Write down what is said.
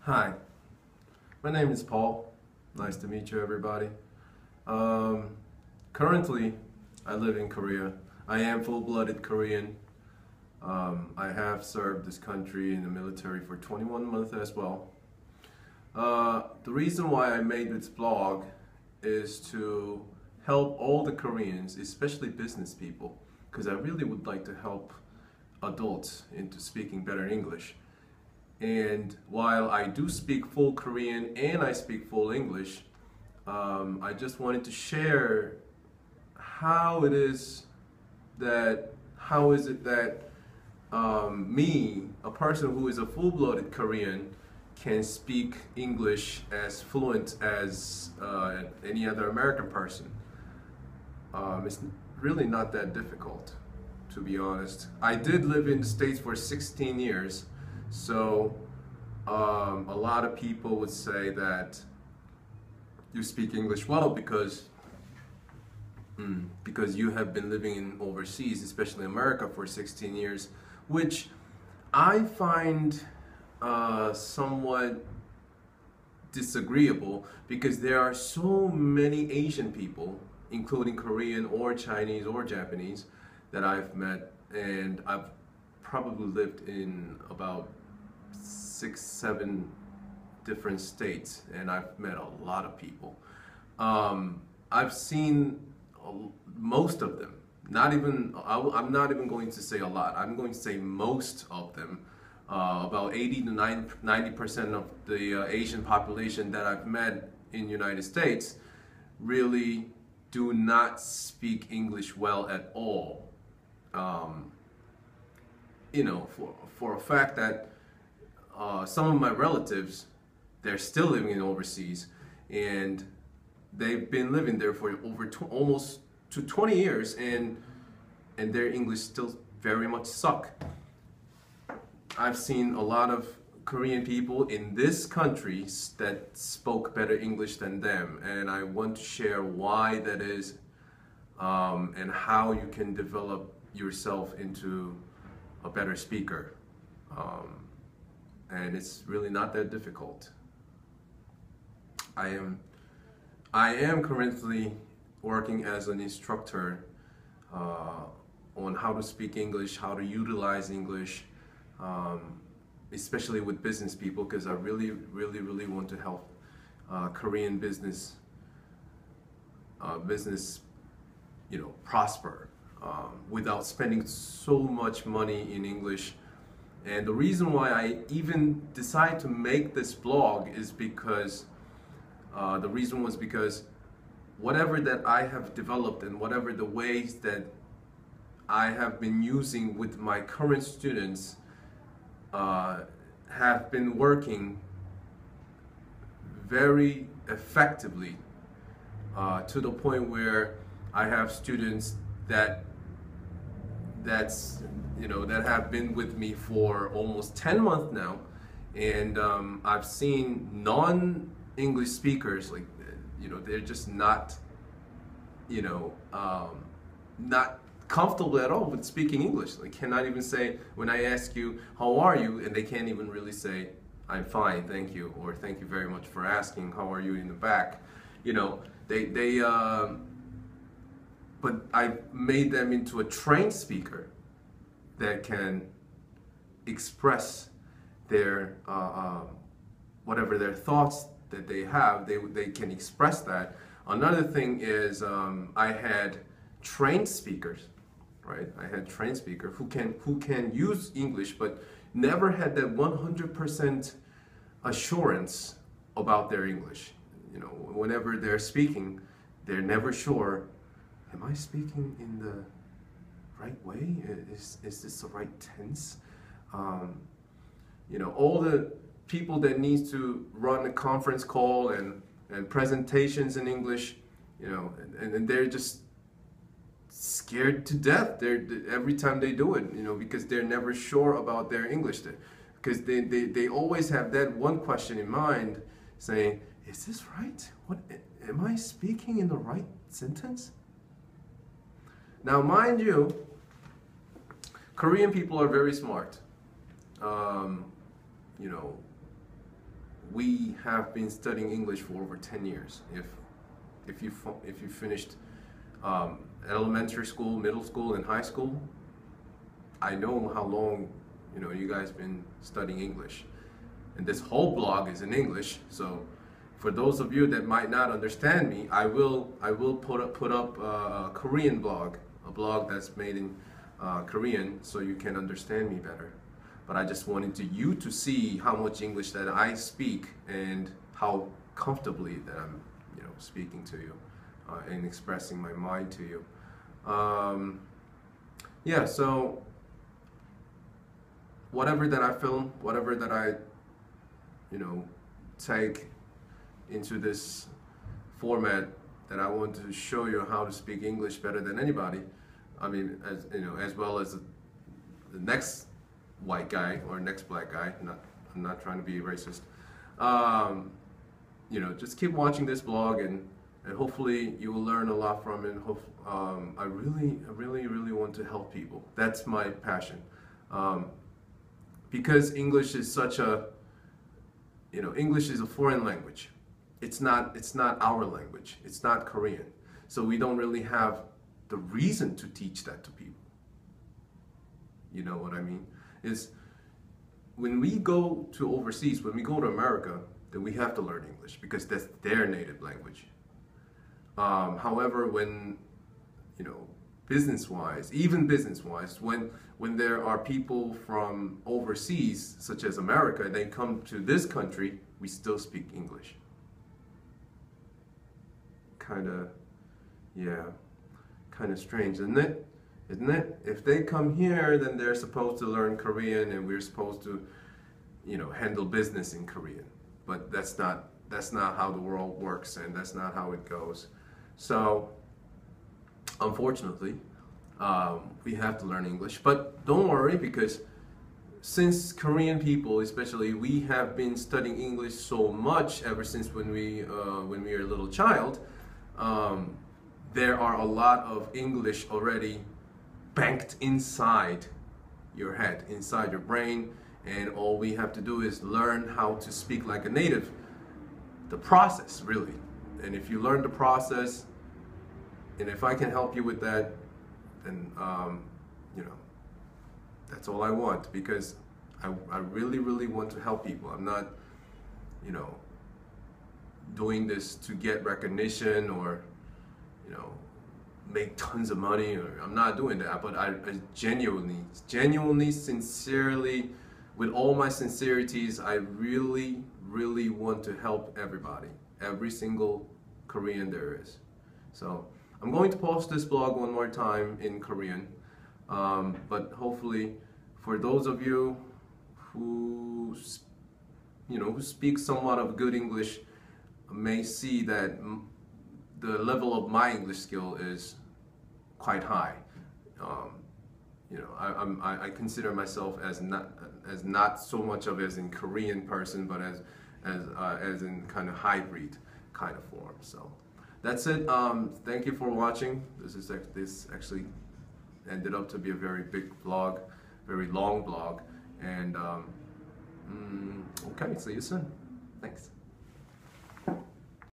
Hi, my name is Paul. Nice to meet you, everybody. Currently, I live in Korea. I am full-blooded Korean. I have served this country in the military for 21 months as well. The reason why I made this blog is to help all the Koreans, especially business people, because I really would like to help adults into speaking better English. And while I do speak full Korean and I speak full English, I just wanted to share how is it that me, a person who is a full-blooded Korean, can speak English as fluent as any other American person. It's really not that difficult, to be honest. I did live in the States for 16 years. So a lot of people would say that you speak English well because you have been living in overseas, especially America, for 16 years, which I find somewhat disagreeable because there are so many Asian people, including Korean or Chinese or Japanese, that I've met, and I've probably lived in about 6-7 different states, and I've met a lot of people. I've seen most of them. I'm not even going to say a lot. I'm going to say most of them. About 80 to 90% of the Asian population that I've met in the United States really do not speak English well at all. You know, for a fact that some of my relatives, they're still living in overseas, and they've been living there for almost to 20 years, and their English still very much suck. I've seen a lot of Korean people in this country that spoke better English than them, and I want to share why that is, and how you can develop yourself into a better speaker. And it's really not that difficult. I am currently working as an instructor on how to speak English, how to utilize English, especially with business people, because I really want to help Korean business, you know, prosper without spending so much money in English. And the reason why I even decided to make this blog is because the reason was because whatever that I have developed and whatever the ways that I have been using with my current students have been working very effectively to the point where I have students that have been with me for almost 10 months now, and I've seen non-English speakers, like, you know, they're just not, you know, not comfortable at all with speaking English. They cannot even say, when I ask you, how are you? And they can't even really say, I'm fine, thank you, or thank you very much for asking, how are you, in the back. You know, but I made them into a trained speaker that can express their whatever their thoughts that they have, they can express that. Another thing is I had trained speakers, right? I had trained speakers who can use English, but never had that 100% assurance about their English. You know, whenever they're speaking, they're never sure, am I speaking in the right way? Is this the right tense? You know, all the people that needs to run a conference call and presentations in English, you know, and they're just scared to death. Every time they do it, you know, because they're never sure about their English. Because they always have that one question in mind, saying, is this right? What, am I speaking in the right sentence? Now, mind you, Korean people are very smart. You know, we have been studying English for over 10 years. If you finished elementary school, middle school, and high school, I know how long you guys been studying English, and this whole blog is in English. So for those of you that might not understand me, I will put up a Korean blog, a blog that's made in Korean, so you can understand me better. But I just wanted you to see how much English that I speak and how comfortably that I'm speaking to you and expressing my mind to you. Yeah, so whatever that I film, whatever that I take into this format, that I want to show you how to speak English better than anybody. I mean, as well as the next white guy or next black guy. I'm not trying to be racist. Just keep watching this blog, and hopefully you will learn a lot from it. I really want to help people. That's my passion. Because English is such a, English is a foreign language. It's not our language. It's not Korean. So we don't really have the reason to teach that to people. You know what I mean? Is when we go to overseas, when we go to America, then we have to learn English because that's their native language. However, when, business-wise, even business-wise, when there are people from overseas, such as America, they come to this country, we still speak English. Kind of strange, isn't it? Isn't it? If they come here, then they're supposed to learn Korean, and we're supposed to, handle business in Korean. But that's not how the world works, and that's not how it goes. So, unfortunately, we have to learn English. But don't worry, because since Korean people, especially, we have been studying English so much ever since when we were a little child. There are a lot of English already banked inside your head, inside your brain, and all we have to do is learn how to speak like a native. The process, really. And if you learn the process, and if I can help you with that, then that's all I want, because I really want to help people. I'm not doing this to get recognition or make tons of money, or I'm not doing that. But I genuinely, sincerely, with all my sincerities, I really want to help everybody, every single Korean there is. So I'm going to post this blog one more time in Korean, but hopefully for those of you who who speak somewhat of good English may see that the level of my English skill is quite high. I consider myself as not so much of as in Korean person, but as in kind of hybrid kind of form. So that's it. Thank you for watching. This actually ended up to be a very big vlog, very long vlog, and okay, see you soon. Thanks.